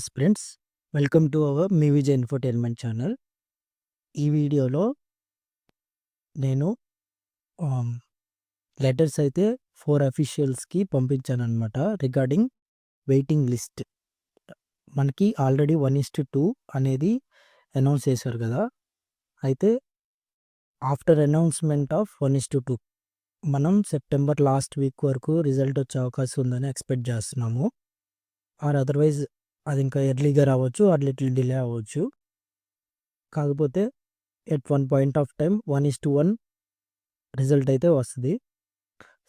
Friends, welcome to our మీ Vijay infotainment channel. ఈ వీడియోలో నేను లెటర్స్ అయితే 4 అఫీషియల్స్‌కి పంపించాననమాట. Regarding waiting list. మనకి ఆల్రెడీ 1:2 అనేది అనౌన్స్ చేశారు కదా! అయితే ఆఫ్టర్ అనౌన్స్‌మెంట్ ఆఫ్ 1:2 మనం సెప్టెంబర్ లాస్ట్ వీక్ వరకు రిజల్ట్ వచ్చే అవకాశం ఉందని ఎక్స్‌పెక్ట్ చేస్తున్నాము. ఆర్ అదర్‌వైజ్ అది ఇంకా ఎర్లీగా రావచ్చు ఆర్ లిటిల్ డిలే అవ్వచ్చు. కాకపోతే at one point of time 1:1 result అయితే వస్తది.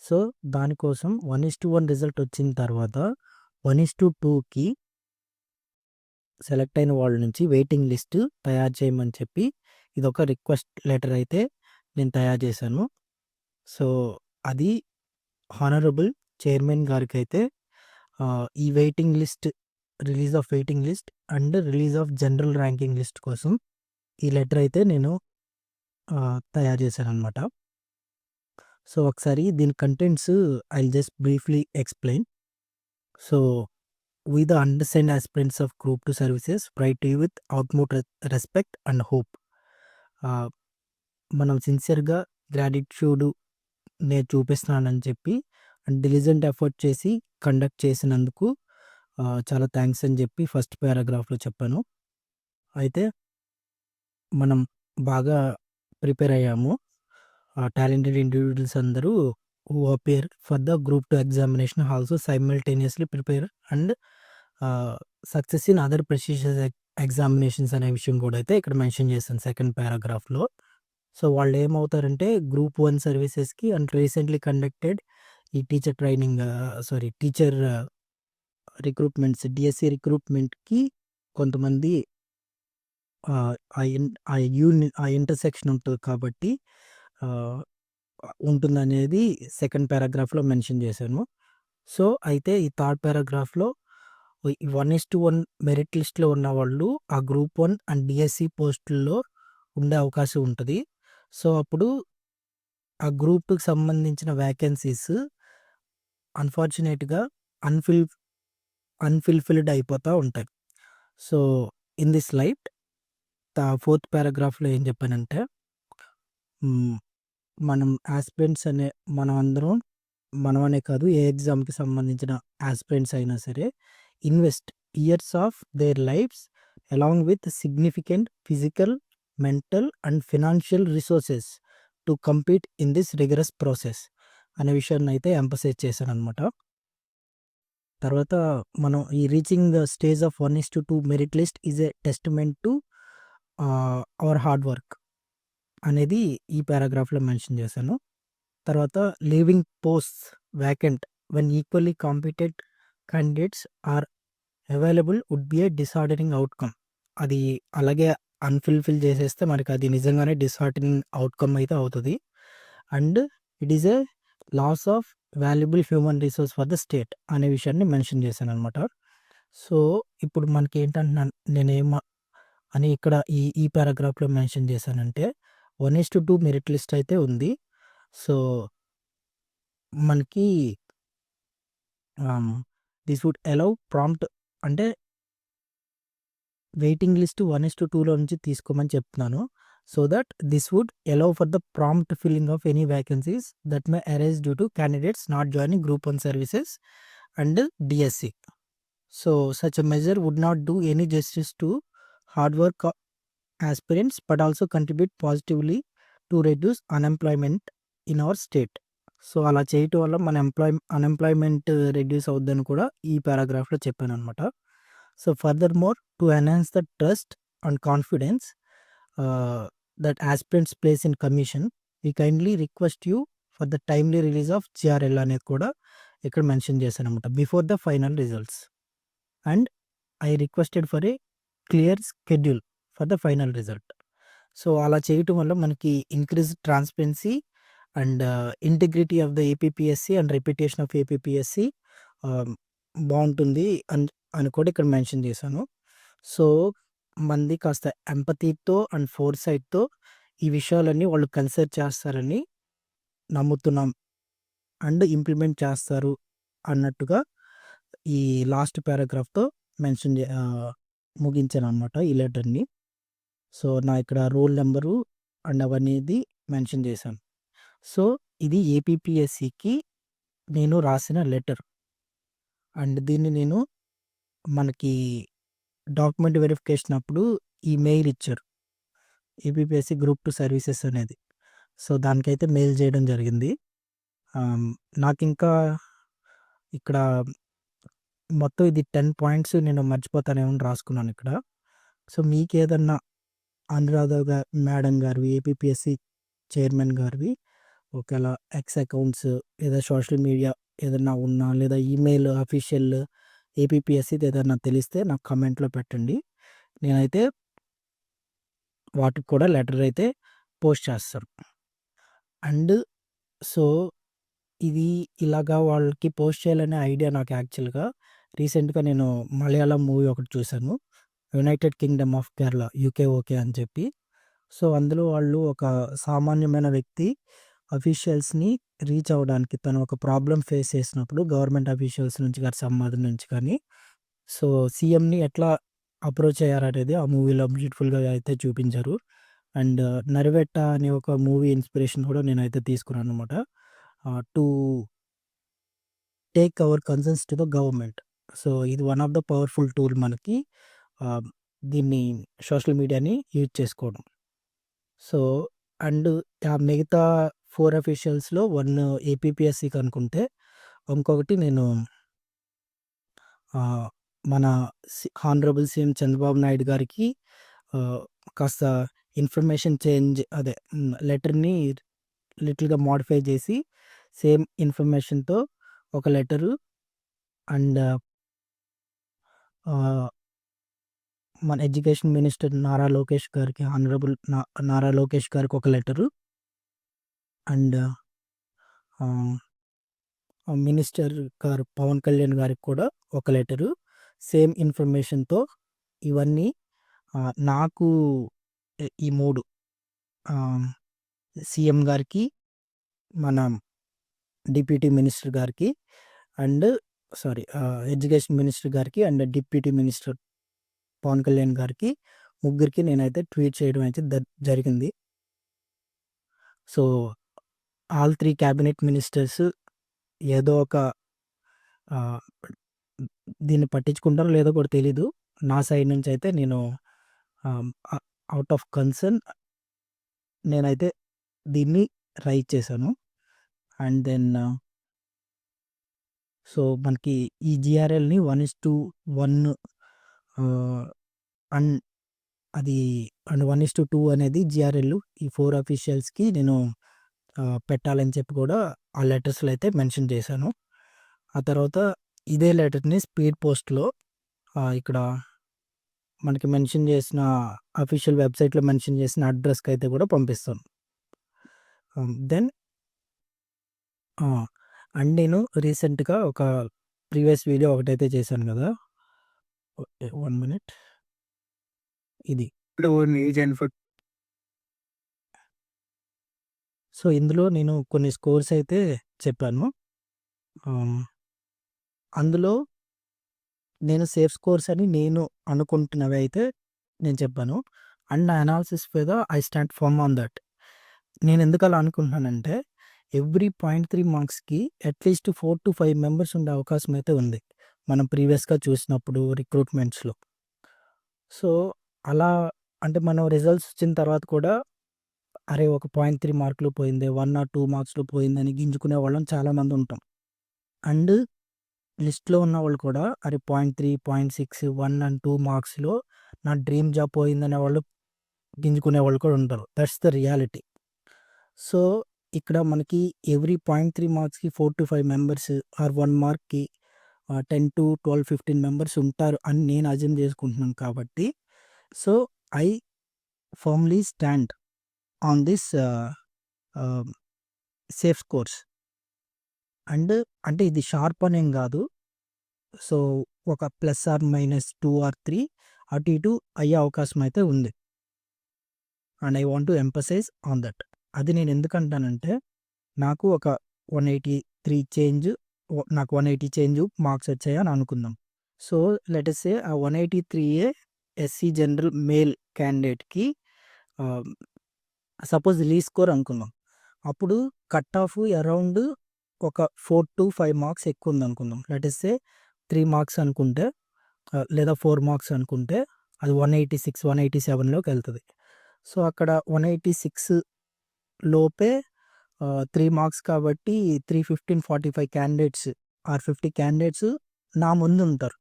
సో, దానికోసం 1:1 రిజల్ట్ వచ్చిన తర్వాత 1:2కి సెలెక్ట్ అయిన వాళ్ళ నుంచి వెయిటింగ్ లిస్ట్ తయారు చేయమని చెప్పి ఇదొక రిక్వెస్ట్ లెటర్ అయితే నేను తయారు చేశాను. సో, అది హానరబుల్ చైర్మన్ గారికైతే ఈ waiting list release of waiting list and release of general ranking list కోసం ఈ లెటర్ అయితే నేను తయారు చేశాననమాట. సో, ఒకసారి దీని contents I will just briefly explain. So, we the understand aspirants of group 2 services right to you with utmost respect and hope. మనం సిన్సియర్‌గా గ్రాటిట్యూడ్ నేను చూపిస్తున్నానని చెప్పి అండ్ డిలిజెంట్ ఎఫర్ట్ చేసి కండక్ట్ చేసినందుకు చాలా థ్యాంక్స్ అని చెప్పి ఫస్ట్ పారాగ్రాఫ్‌లో చెప్పాను. అయితే మనం బాగా ప్రిపేర్ అయ్యాము. టాలెంటెడ్ ఇండివిడ్యువల్స్ అందరూ who appear for the group 2 examination also simultaneously prepare and success in other prestigious examinations అనే విషయం కూడా అయితే ఇక్కడ మెన్షన్ చేశాను సెకండ్ పారాగ్రాఫ్‌లో. సో, వాళ్ళు ఏమవుతారంటే గ్రూప్ 1 సర్వీసెస్‌కి అండ్ రీసెంట్‌లీ కండక్టెడ్ ఈ teacher training teacher recruitments DSC రిక్రూట్మెంట్‌కి కొంతమంది ఆ ఇంటర్సెక్షన్ ఉంటది కాబట్టి ఉంటుందనేది సెకండ్ పారాగ్రాఫ్‌లో మెన్షన్ చేశాను. సో, అయితే ఈ థర్డ్ పారాగ్రాఫ్‌లో ఈ 1:1 మెరిట్ లిస్ట్‌లో ఉన్నవాళ్ళు ఆ గ్రూప్ 1 అండ్ డీఎస్సీ పోస్టుల్లో ఉండే అవకాశం ఉంటది. సో, అప్పుడు ఆ గ్రూప్‌కి సంబంధించిన వేకెన్సీస్ అన్‌ఫార్చునేట్‌గా అన్‌ఫిల్ అన్‌ఫుల్‌ఫిల్డ్ అయిపోతా ఉంటాయి. So, in this light fourth పారాగ్రాఫ్‌లో ఏం చెప్పానంటే మనం యాస్పిరెంట్స్ మనమందరం మనం అనే కాదు ఏ ఎగ్జామ్‌కి సంబంధించిన యాస్పిరెంట్స్ అయినా సరే invest years of their lives along with significant physical, mental and financial resources to compete in this rigorous process అనే విషయాన్ని అయితే ఎంఫసైజ్ చేశాననమాట. తర్వాత మనం ఈ reaching the stage of 1:2 merit list is a testament to our hard work అనేది ఈ పారాగ్రాఫ్‌లో మెన్షన్ చేశాను. తర్వాత leaving posts vacant when equally competent candidates are available would be a disordering outcome. అది అలాగే అన్‌ఫుల్‌ఫిల్ చేసేస్తే మనకి అది నిజంగానే డిసార్డరింగ్ అవుట్‌కమ్ అయితే అవుతది. And it is a loss of valuable human resource for the state అనే విషయాన్ని మెన్షన్ చేశాననమాట. సో, ఇప్పుడు మనకేంటంటున్నాను అని ఇక్కడ ఈ పారాగ్రాఫ్‌లో మెన్షన్ చేశానంటే 1:2 మెరిట్ లిస్ట్ అయితే ఉంది. సో, మనకి దిస్ వుడ్ అలౌ ప్రాంప్ట్ అంటే వెయిటింగ్ లిస్ట్ 1:2లో నుంచి తీసుకోమని చెప్తున్నాను. So that this would allow for the prompt filling of any vacancies that may arise due to candidates not joining group 1 services and DSC. So, such a measure would not do any justice to hard work aspirants but also contribute positively to reduce unemployment in our state. So, అలా చేయటం వల్ల మన unemployment reduce అవుద్దని కూడా ఈ పారాగ్రాఫ్‌లో చెప్పాననమాట. So, furthermore to enhance the trust and confidence that aspirants place in commission we kindly request you for the timely release of GRL అనేది కూడా ఇక్కడ మెన్షన్ చేశాననమాట. Before the final results and I requested for a clear schedule for the final result. So, అలా చేయటం వల్ల మనకి increase transparency and integrity of the APPSC and reputation of APPSC బావుంటుంది అని కూడా ఇక్కడ మెన్షన్ చేశాను. సో, మనది కాస్త ఎంపతీతో అండ్ ఫోర్‌సైట్‌తో ఈ విషయాలన్నీ వాళ్ళు కన్సిడర్ చేస్తారని నమ్ముతున్నాం అండ్ ఇంప్లిమెంట్ చేస్తారు అన్నట్టుగా ఈ లాస్ట్ పారాగ్రాఫ్‌తో మెన్షన్ ముగించాననమాట ఈ లెటర్‌ని. సో, నా ఇక్కడ రోల్ నంబరు అండ్ అవనేది మెన్షన్ చేశాను. సో, ఇది ఏపీపీఎస్‌సికి నేను రాసిన లెటర్. అండ్ దీన్ని నేను మనకి డాక్యుమెంట్ వెరిఫికేషన్ అప్పుడు ఈ మెయిల్ ఇచ్చారు. ఏపీపీఎస్‌సి గ్రూప్ 2 సర్వీసెస్ అనేది. సో, దానికైతే మెయిల్ చేయడం జరిగింది. నాకింకా ఇక్కడ మొత్తం ఇది 10 పాయింట్స్ నేను మర్చిపోతానేమో అని రాసుకున్నాను ఇక్కడ. సో, మీకేదన్నా అనురాధ మేడం గారివి, ఏపీపీఎస్‌సి చైర్మన్ గారివి ఒకవేళ ఎక్స్ అకౌంట్స్ లేదా సోషల్ మీడియా ఏదన్నా ఉన్నా లేదా ఈమెయిల్ అఫీషియల్ ఏపీపీఎస్‌సిది ఏదన్నా తెలిస్తే నాకు కామెంట్‌లో పెట్టండి. నేనైతే వాటికి కూడా లెటర్ అయితే పోస్ట్ చేస్తాను. అండ్ సో, ఇది ఇలాగా వాళ్ళకి పోస్ట్ చేయాలనే ఐడియా నాకు యాక్చువల్‌గా రీసెంట్‌గా నేను మలయాళం మూవీ ఒకటి చూశాను. 'United Kingdom of Kerala' UK okay అని చెప్పి. సో, అందులో వాళ్ళు ఒక సామాన్యమైన వ్యక్తి అఫీషియల్స్‌ని రీచ్ అవ్వడానికి తను ఒక ప్రాబ్లమ్ ఫేస్ చేసినప్పుడు గవర్నమెంట్ అఫీషియల్స్ నుంచి గాని, సంబంధం నుంచి కానీ, సో, సీఎంని ఎట్లా అప్రోచ్ అయ్యారనేది ఆ మూవీలో బ్యూటిఫుల్‌గా అయితే చూపించారు. అండ్ 'నరివెట్ట' అనే ఒక మూవీ ఇన్‌స్పిరేషన్ కూడా నేనైతే తీసుకున్నాననమాట. To take our concerns to the government. So, ఇది one of the powerful tool మనకి ఆహ్, దీన్ని సోషల్ మీడియాని యూజ్ చేసుకోవడం. సో, అండ్ మిగతా 4 అఫీషియల్స్‌లో 1 ఏపీపీఎస్‌సికి అనుకుంటే, ఇంకొకటి నేను ఆహ్, మన హానరబుల్ సీఎం చంద్రబాబు నాయుడు గారికి ఆహ్, కాస్త ఇన్ఫర్మేషన్ చేంజ్ అదే లెటర్‌ని లిటిల్‌గా మోడిఫై చేసి సేమ్ ఇన్ఫర్మేషన్‌తో ఒక లెటరు అండ్ ఆహ్, మన ఎడ్యుకేషన్ మినిస్టర్ నారా లోకేష్ గారికి హానరబుల్ నారా లోకేష్ గారికి ఒక లెటరు అండ్ ఆహ్, మినిస్టర్ గారు పవన్ కళ్యాణ్ గారికి కూడా ఒక లెటరు సేమ్ ఇన్ఫర్మేషన్‌తో ఇవన్నీ నాకు ఈ 3 ఆహ్, సీఎం గారికి, మన డిప్యూటీ మినిస్టర్ గారికి అండ్ ఎడ్యుకేషన్ మినిస్టర్ గారికి and deputy minister Pawan Kalyan గారికి ముగ్గురికి నేనైతే ట్వీట్ చేయడం అయితే జరిగింది. సో, ఆల్ 3 క్యాబినెట్ మినిస్టర్స్ ఏదో ఒక ఆహ్, దీన్ని పట్టించుకుంటారో లేదో కూడా తెలీదు. నా సైడ్ నుంచి అయితే నేను ఆహ్, ఔట్ ఆఫ్ కన్సర్న్ నేనైతే దీన్ని రైజ్ చేశాను. అండ్ దెన్ సో, మనకి ఈ జీఆర్ఎల్‌ని 1:1 ఆహ్, అండ్ అది అండ్ 1:2 అనేది జీఆర్ఎల్ ఈ 4 అఫీషియల్స్‌కి నేను పెట్టాలని చెప్పి కూడా ఆ లెటర్స్‌లో అయితే మెన్షన్ చేశాను. ఆ తర్వాత ఇదే లెటర్‌ని స్పీడ్ పోస్ట్‌లో ఇక్కడ మనకి మెన్షన్ చేసిన అఫీషియల్ వెబ్‌సైట్‌లో మెన్షన్ చేసిన అడ్రస్‌కైతే కూడా పంపిస్తాను. దెన్ అండ్ నేను రీసెంట్‌గా ఒక ప్రీవియస్ వీడియో ఒకటైతే చేశాను గదా! ఓకే. 1 మినిట్. ఇది. సో, ఇందులో నేను కొన్ని స్కోర్స్ అయితే చెప్పాను. ఆహ్, అందులో నేను సేఫ్ స్కోర్స్ అని నేను అనుకుంటున్నవి అయితే నేను చెప్పాను. అండ్ నా అనాలిసిస్ మీద I stand firm on that. నేనెందుకు అలా అనుకుంటున్నానంటే ఎవ్రీ 0.3 మార్క్స్‌కి అట్‌లీస్ట్ 4-5 మెంబర్స్ ఉండే అవకాశం అయితే ఉంది. మనం ప్రీవియస్‌గా చూసినప్పుడు రిక్రూట్‌మెంట్స్‌లో. సో, అలా అంటే మనం రిజల్ట్స్ వచ్చిన తర్వాత కూడా అరే! ఒక 0.3 మార్కులు పోయిందే, 1 ఆర్ 2 మార్క్స్‌లో పోయిందని గింజుకునే వాళ్ళం చాలామంది ఉంటాం. అండ్ లిస్ట్‌లో ఉన్నవాళ్ళు కూడా అరే! 0.3, 0.6, 1 అండ్ 2 మార్క్స్‌లో నా డ్రీమ్ జాబ్ పోయిందనే వాళ్ళు గింజుకునేవాళ్ళు కూడా ఉంటారు. That's the reality. సో, ఇక్కడ మనకి ఎవ్రీ 0.3 మార్క్స్‌కి 4-5 మెంబర్స్ ఆర్ 1 మార్క్‌కి 10-12-15 మెంబర్స్ ఉంటారు అని నేను అజ్యూమ్ చేసుకుంటున్నాను కాబట్టి, so, I firmly stand on this ఆహ్, సేఫ్ స్కోర్స్. అండ్ అంటే ఇది షార్ప్ అనేం గాదు. సో, ఒక ప్లస్ ఆర్ మైనస్ 2 ఆర్ 3 అటు ఇటు అయ్యే అవకాశం అయితే ఉంది. And I want to emphasise on that. అది నేను ఎందుకంటానంటే, నాకు ఒక 183 చేంజ్ నాకు 180 చేంజ్ మార్క్స్ వచ్చాయి అని అనుకుందాం. సో, లెట్ అస్ సే ఆ 183 ఎస్సీ జనరల్ మేల్ క్యాండిడేట్‌కి ఆహ్, సపోజ్ లీవ్ స్కోర్ అనుకుందాం. అప్పుడు కట్ ఆఫ్ అరౌండ్ ఒక 4-5 మార్క్స్ ఎక్కువుందనుకుందాం. లెట్ అస్ సే 3 మార్క్స్ అనుకుంటే లేదా 4 మార్క్స్ అనుకుంటే అది 186, 187లోకెళ్తది. సో, అక్కడ 186 లోపే 3 మార్క్స్ కాబట్టి 315, 45 క్యాండిడేట్స్ ఆర్ 50 క్యాండిడేట్స్ నా ముందుంటారు.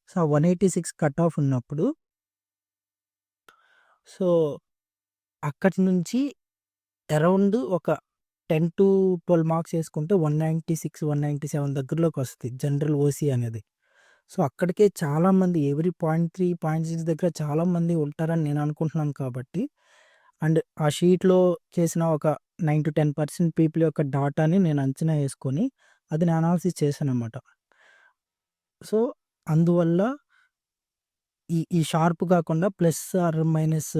సో, 186 కట్ ఆఫ్ ఉన్నప్పుడు సో, అక్కడి నుంచి అరౌండ్ ఒక 10-12 మార్క్స్ ఏసుకుంటే 196, 197 దగ్గరలోకొస్తది జనరల్ ఓసీ అనేది. సో, అక్కడికే చాలామంది ఎవ్రీ 0.3, 0.6 దగ్గర చాలామంది ఉంటారని నేను అనుకుంటున్నాను కాబట్టి అండ్ ఆ షీట్‌లో చేసిన ఒక 9-10% పీపుల్ యొక్క డాటాని నేను అంచనా ఏసుకొని అది నేను అనాలిసిస్ చేశాననమాట. సో, అందువల్ల ఈ షార్ప్ కాకుండా ప్లస్ ఆర్ మైనస్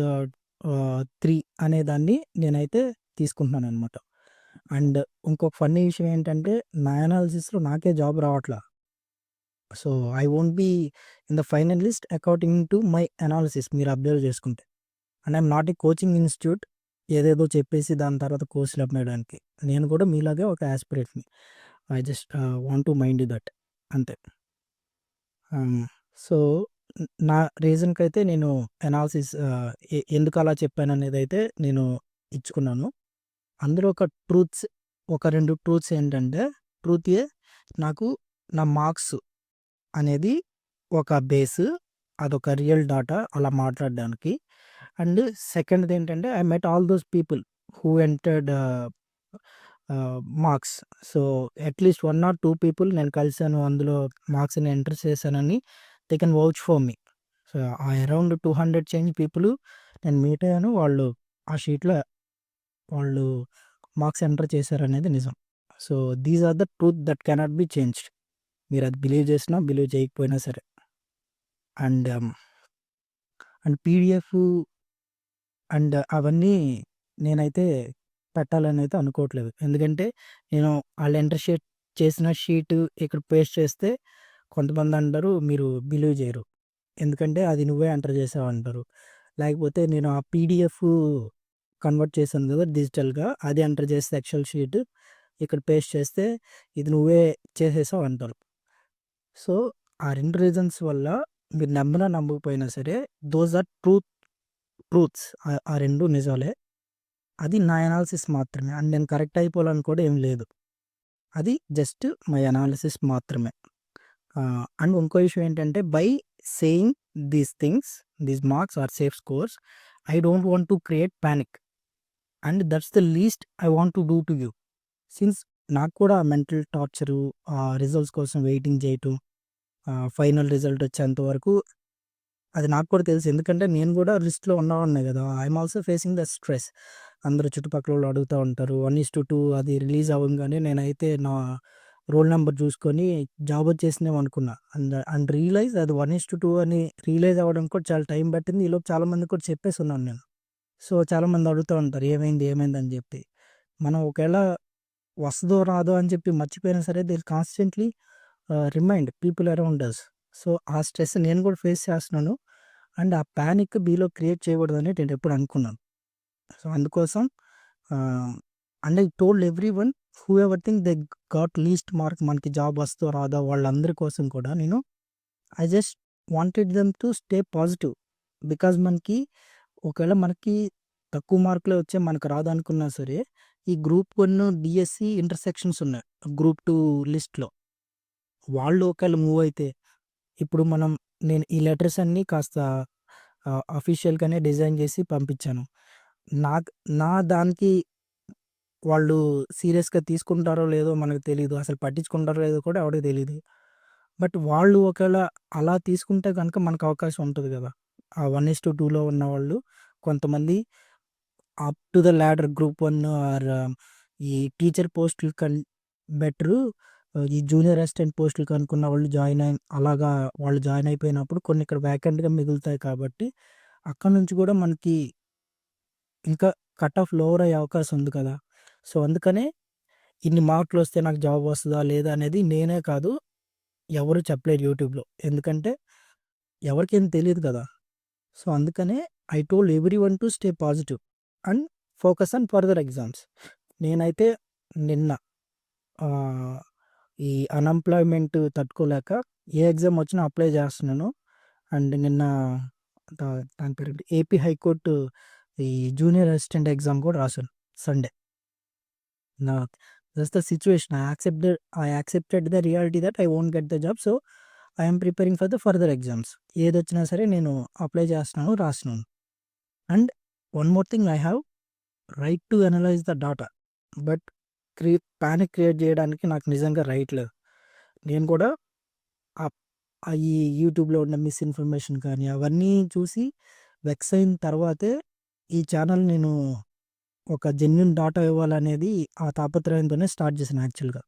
3 అనేదాన్ని నేనైతే తీసుకుంటున్నాననమాట. అండ్ ఇంకొక ఫన్నీ విషయం ఏంటంటే నా అనాలిసిస్‌లో నాకే జాబ్ రావట్ల. So, I won't be in the final list according to my analysis మీరు అబ్జర్వ్ చేసుకుంటే. And I'm not a coaching institute ఏదేదో చెప్పేసి దాని తర్వాత కోర్సులు అమ్మేయడానికి. నేను కూడా మీలాగే ఒక యాస్పిరేట్‌ని. I just want to mind you that అంతే. సో, నా రీజన్‌కైతే నేను అనాలిసిస్ ఎందుకలా చెప్పాననేదైతే నేను ఇచ్చుకున్నాను. అందులో ఒక ట్రూత్స్ ఒక 2 ట్రూత్స్ ఏంటంటే, ట్రూత్ ఏ నాకు నా మార్క్స్ అనేది ఒక బేస్. అదొక రియల్ డాటా అలా మాట్లాడడానికి. అండ్ సెకండ్‌దేంటంటే I met all those people who entered marks. So, అట్‌లీస్ట్ 1 ఆర్ 2 పీపుల్ నేను కలిసాను. అందులో మార్క్స్‌ని ఎంటర్ చేశానని they can vouch for me. So, ఆ అరౌండ్ 200 చేంజ్ పీపుల్ నేను మీట్ అయ్యాను. వాళ్ళు ఆ షీట్‌లో వాళ్ళు మార్క్స్ ఎంటర్ చేశారనేది నిజం. So, these are the truth that cannot be changed. మీరది బిలీవ్ చేసినా, బిలీవ్ చేయకపోయినా సరే. అండ్ అండ్ పీడీఎఫ్ అండ్ అవన్నీ నేనైతే పెట్టాలనైతే అనుకోవట్లేదు. ఎందుకంటే నేను ఆళ్ళు ఎంటర్ చేసిన షీట్ ఇక్కడ పేస్ట్ చేస్తే కొంతమందంటారు మీరు బిలీవ్ చేయరు. ఎందుకంటే అది నువ్వే ఎంటర్ చేసావంటారు. లేకపోతే నేను ఆ పీడీఎఫ్ కన్వర్ట్ చేశాను కదా డిజిటల్‌గా అది ఎంటర్ చేస్తే ఎక్సెల్ షీట్ ఇక్కడ పేస్ట్ చేస్తే ఇది నువ్వే చేసేసావు అంటారు. సో, ఆ 2 రీజన్స్ వల్ల మీరు నమ్మినా నమ్మకపోయినా సరే దోస్ ఆర్ ట్రూత్స్. ఆ 2 నిజాలే. అది నా అనాలిసిస్ మాత్రమే. అండ్ నేను కరెక్ట్ అయిపోవాలని కూడా ఏం లేదు. అది జస్ట్ మై అనాలిసిస్ మాత్రమే. అండ్ ఇంకో విషయం ఏంటంటే by saying these things, these marks are safe scores, I don't want to create panic. And that's the least I want to do to you. Since నాకు కూడా మెంటల్ టార్చరు, రిజల్ట్స్ కోసం waiting చేయటం, final result వచ్చేంత వరకు అది నాకు కూడా తెలుసు. ఎందుకంటే నేను కూడా లిస్ట్‌లో ఉన్నవాడినే గదా! I'm also facing the stress. అందరూ చుట్టుపక్కలోళ్ళు అడుగుతా ఉంటారు. 1:2 అది రిలీజ్ అవ్వంగానే నేనైతే నా రోల్ నంబర్ చూసుకొని జాబ్ వచ్చేసిందేమో అనుకున్నా. అండ్ అండ్ రియలైజ్ అది 1:2 అని రియలైజ్ అవ్వడం కూడా చాలా టైం పట్టింది. ఈలోపు చాలా మందికి కూడా చెప్పేసున్నాను నేను. సో, చాలామంది అడుగుతా ఉంటారు. ఏమైంది? ఏమైంది? అని జెప్పి. మనం ఒకవేళ వస్తదో రాదో అని చెప్పి మర్చిపోయినా సరే they will constantly remind people around us. So, ఆ స్ట్రెస్ నేను కూడా ఫేస్ చేస్తున్నాను. అండ్ ఆ పానిక్ మీలో క్రియేట్ చేయకూడదని నేనెప్పుడు అనుకున్నాను. సో, అందుకోసం ఆహ్, and I told everyone whoever think they got least mark మనకి జాబ్ వస్తదో రాదో వాళ్ళందరి కోసం కూడా నేను I just wanted them to stay positive. Because ఒకవేళ మనకి తక్కువ మార్కులే వచ్చాయి మనకు రాదనుకున్నా సరే, ఈ గ్రూప్ 1 డీఎస్సీ ఇంటర్సెక్షన్స్ ఉన్నాయి. గ్రూప్ 2 లిస్ట్‌లో. వాళ్ళు ఒకవేళ మూవ్ అయితే ఇప్పుడు నేను ఈ లెటర్స్ అన్నీ కాస్త అఫీషియల్‌గానే డిజైన్ చేసి పంపించాను. నాక్ నా దానికి వాళ్ళు సీరియస్‌గా తీసుకుంటారో లేదో మనకు తెలీదు. అసలు పట్టించుకుంటారో లేదో కూడా ఎవడికి తెలీదు. బట్ వాళ్ళు ఒకవేళ అలా తీసుకుంటే గనుక మనకు అవకాశం ఉంటది గదా! ఆ 1:2లో ఉన్నవాళ్ళు కొంతమంది up to the ladder group 1 or ఈ టీచర్ పోస్టులు బెటరు ఈ జూనియర్ అసిస్టెంట్ పోస్టులకి అనుకున్న వాళ్ళు అలాగా వాళ్ళు జాయిన్ అయిపోయినప్పుడు కొన్ని ఇక్కడ వేకెంట్‌గా మిగులుతాయి కాబట్టి, అక్కడి నుంచి కూడా మనకి ఇంకా కట్ ఆఫ్ లోవర్ అయ్యే అవకాశం ఉంది కదా! సో, అందుకనే ఇన్ని మార్కులొస్తే నాకు జాబ్ వస్తదా? లేదా? అనేది నేనే కాదు ఎవరు చెప్పలేరు యూట్యూబ్‌లో. ఎందుకంటే ఎవరికేం తెలీదు కదా! సో, అందుకనే I told everyone to stay positive and focus on further exams. నేనైతే నిన్న ఆహ్, ఈ అన్‌ఎంప్లాయ్‌మెంట్ తట్టుకోలేక ఏ ఎగ్జామ్ వచ్చినా అప్లై చేస్తున్నాను. అండ్ నిన్న ద దాని పేరేంటి ఏపీ హైకోర్టు ఈ జూనియర్ అసిస్టెంట్ ఎగ్జామ్ కూడా రాసాను సండే. నా that's the situation. I accepted the reality that I won't get the job. So, I am preparing for the further exams. ఏదొచ్చినా సరే నేను అప్లై చేస్తున్నాను, రాస్తున్నాను. And one more thing I have right to analyse the data. But panic create చేయడానికి నాకు నిజంగా right లేదు. నేను కూడా ఆహ్, ఈ యూట్యూబ్‌లో ఉన్న మిస్‌ఇన్ఫర్మేషన్ కానీ అవన్నీ చూసి వెక్స్ అయిన తర్వాతే ఈ ఛానెల్ నేను ఒక జెన్యూన్ డాటా ఇవ్వాలనేది ఆ తాపత్రయంతోనే స్టార్ట్ చేశాను యాక్చువల్‌గా.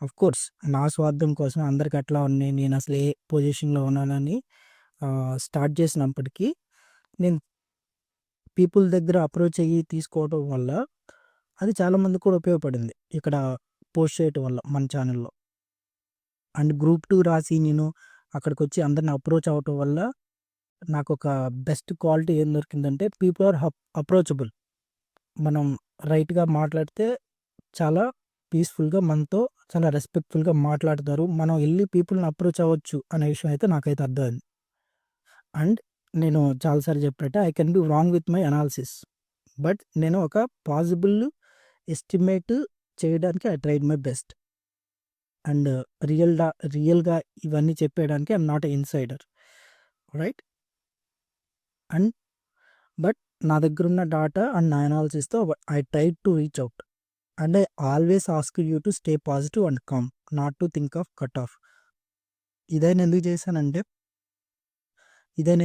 ఆఫ్‌కోర్స్ నా స్వార్థం కోసం అందరికి అట్లా ఉన్నాయి. నేను అసలు ఏ పొజిషన్‌లో ఉన్నానని స్టార్ట్ చేసినప్పటికీ నేను పీపుల్ దగ్గర అప్రోచ్ అయ్యి తీసుకోవడం వల్ల అది చాలా మందికి కూడా ఉపయోగపడింది. ఇక్కడ పోస్ట్ చేయటం వల్ల మన ఛానెల్‌లో. అండ్ గ్రూప్ 2 రాసి నేను అక్కడికొచ్చి అందరిని అప్రోచ్ అవ్వటం వల్ల నాకొక బెస్ట్ క్వాలిటీ ఏం దొరికిందంటే పీపుల్ ఆర్ అప్రోచబుల్. మనం రైట్‌గా మాట్లాడితే చాలా పీస్‌ఫుల్‌గా మనతో చాలా రెస్పెక్ట్‌ఫుల్‌గా మాట్లాడతారు. మనం ఎళ్లి పీపుల్‌ని అప్రోచ్ అవ్వచ్చు అనే విషయం అయితే నాకైతే అర్థమైంది. అండ్ నేను చాలా సార్లు చెప్పినట్టే I can be wrong with my analysis. But నేను ఒక పాజిబుల్ ఎస్టిమేట్ చేయడానికి I tried my best. And రియల్‌గా ఇవన్నీ చెప్పేయడానికి I am not a insider. Right? And but నా దగ్గరున్న డాటా అండ్ నా అనాలిసిస్‌తో I tried to reach out. And I always ask you to stay positive and calm. Not to think of cut off. ఇదైనా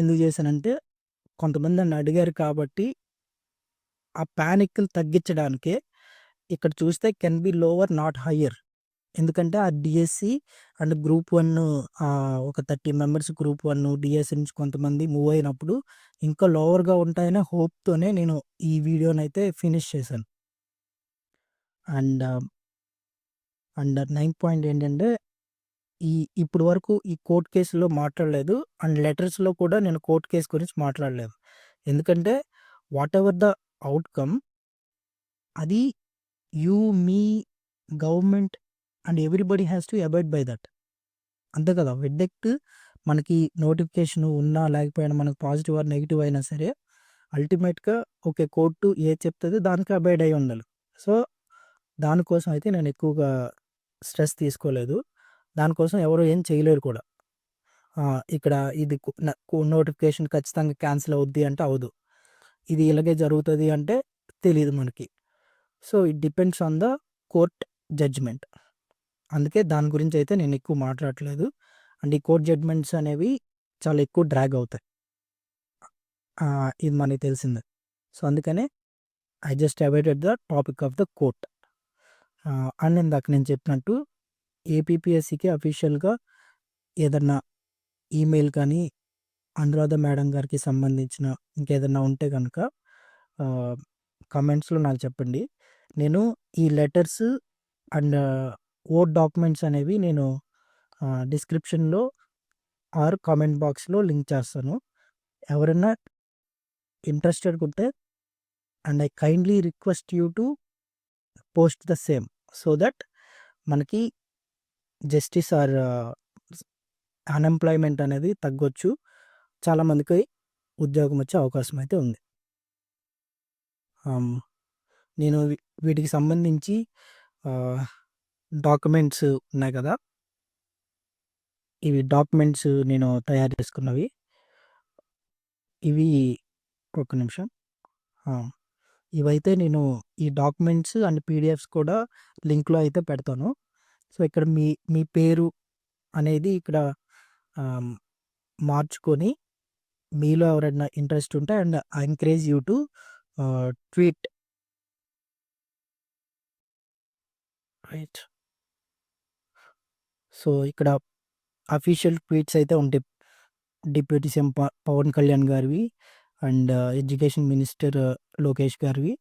ఎందుకు చేశానంటే కొంతమంది నన్ను అడిగారు కాబట్టి ఆ పానిక్‌ని తగ్గించడానికే ఇక్కడ చూస్తే can be lower not hire. ఎందుకంటే ఆ డీఎస్సీ అండ్ గ్రూప్ 1 ఒక 30 మెంబర్స్ గ్రూప్ 1 డీఎస్సీ నుంచి కొంతమంది మూవ్ అయినప్పుడు ఇంకా లోవర్‌గా ఉంటాయనే హోప్‌తోనే నేను ఈ వీడియోనైతే ఫినిష్ చేశాను. అండ్ అండ్ మెయిన్ పాయింట్ ఏంటంటే ఈ ఇప్పటి వరకు ఈ కోర్ట్ కేసులో మాట్లాడలేదు. అండ్ లెటర్స్‌లో కూడా నేను కోర్ట్ కేస్ గురించి మాట్లాడలేదు. ఎందుకంటే వాటెవర్ ద ఔట్‌కమ్ అది you, me, government and everybody has to abide by that. అంతే కదా! వెర్డిక్ట్ మనకి నోటిఫికేషన్ ఉన్నా లేకపోయినా మనకు పాజిటివ్ ఆర్ నెగెటివ్ అయినా సరే అల్టిమేట్‌గా ఓకే. కోర్టు ఏది చెప్తదో దానికి అబైడ్ అయ్యి ఉండాలి. సో, దానికోసం అయితే నేను ఎక్కువగా స్ట్రెస్ తీసుకోలేదు. దానికోసం ఎవరు ఏం చేయలేరు కూడా. ఇక్కడ ఇది నోటిఫికేషన్ ఖచ్చితంగా క్యాన్సిల్ అవుద్ది అంటే అవ్వదు. ఇది ఇలాగే జరుగుతది అంటే తెలీదు మనకి. So, it depends on the court judgement. అందుకే దాని గురించయితే నేను ఎక్కువ మాట్లాడట్లేదు. అండ్ ఈ కోర్ట్ జడ్జ్‌మెంట్స్ అనేవి చాలా ఎక్కువ డ్రాగ్ అవుతాయి. ఇది మనకి తెలిసిందే. సో, అందుకనే I just avoided the topic of the court. And ఇందాక నేను చెప్పినట్టు ఏపీపీఎస్సీకి అఫీషియల్‌గా ఏదన్నా ఈమెయిల్ కానీ, అనురాధ మేడం గారికి సంబంధించిన ఇంకేదన్నా ఉంటే గనక ఆహ్, కామెంట్స్‌లో నాకు చెప్పండి. నేను ఈ లెటర్స్ అండ్ వర్డ్ డాక్యుమెంట్స్ అనేవి నేను డిస్క్రిప్షన్‌లో ఆర్ కామెంట్ బాక్స్‌లో లింక్ చేస్తాను. ఎవరైనా ఇంట్రెస్టెడ్‌గా ఉంటే and I kindly request you to post the same. So that మనకి జస్టిస్ ఆర్ అన్‌ఎంప్లాయ్‌మెంట్ అనేది తగ్గొచ్చు. చాలా మందికి ఉద్యోగం వచ్చే అవకాశం అయితే ఉంది. ఆహ్, నేను వీటికి సంబంధించి ఆహ్, డాక్యుమెంట్స్ ఉన్నాయి కదా! ఇవి డాక్యుమెంట్స్ నేను తయారు చేసుకున్నవి. ఇవి ఒక్క నిమిషం. ఆ! ఇవైతే నేను ఈ డాక్యుమెంట్స్ అండ్ పీడిఎఫ్స్ కూడా లింక్‌లో అయితే పెడతాను. సో, ఇక్కడ మీ మీ పేరు అనేది ఇక్కడ ఆహ్, మార్చుకొని మీలో ఎవరైనా ఇంట్రెస్ట్ ఉంటే and I encourage you to tweet right. So, ఇక్కడ అఫీషియల్ ట్వీట్స్ అయితే ఉంటాయి. డిప్యూటీ సీఎం పవన్ కళ్యాణ్ గారివి అండ్ ఎడ్యుకేషన్ మినిస్టర్ లోకేష్ గారివి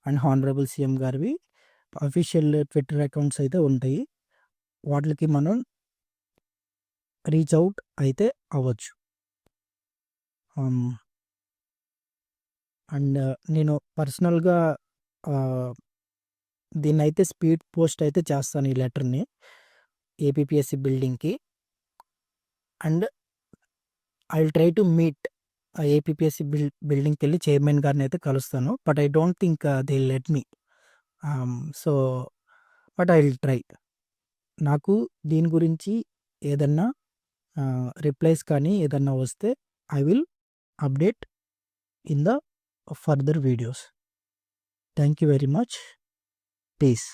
అండ్ హానరబుల్ సీఎం గారివి అఫీషియల్ ట్విట్టర్ అకౌంట్స్ అయితే ఉంటాయి. వాటిలకి మనం రీచ్ అవుట్ అయితే అవ్వచ్చు. అండ్ నేను పర్సనల్‌గా ఆహ్, దీన్నైతే స్పీడ్ పోస్ట్ అయితే చేస్తాను ఈ లెటర్‌ని ఏపీపీఎస్సీ బిల్డింగ్‌కి. And I will try to meet APPSC బిల్డింగ్‌కెళ్ళి చైర్మన్ గారినైతే కలుస్తాను. But I don't think they will let me. So, but I will try. నాకు దీని గురించి ఏదన్నా రిప్లైస్ కానీ ఏదన్నా వస్తే I will update in the further videos. Thank you very much. Piece.